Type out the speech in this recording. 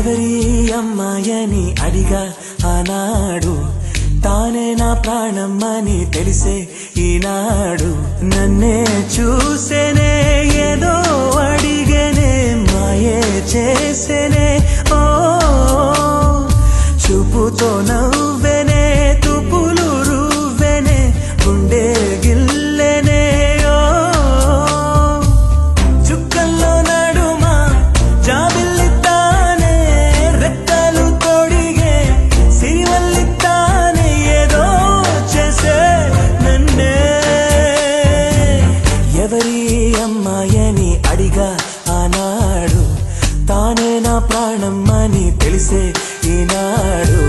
ఎవరి అమ్మాయని అడిగా ఆనాడు, తానే నా ప్రాణమ్మని తెలిసే ఈనాడు. నన్నే చూసేనే ఏదో అడిగనే, మాయే చేసేనే ఓ చూపుతో నవ్వెనే, తుపులు రువ్వెనే, గుండె గిల్లెనే ఓ చుక్కల్లో నడుమా జాబిల్లితానే, రెక్కలు తొడిగే సిరివల్లితానే, ఏదో చేసే నన్నే. ఎవరి అమ్మాయని అడిగా ఆనాడు, తానే నా ప్రాణమ్మని తెలిసే ఈనాడు.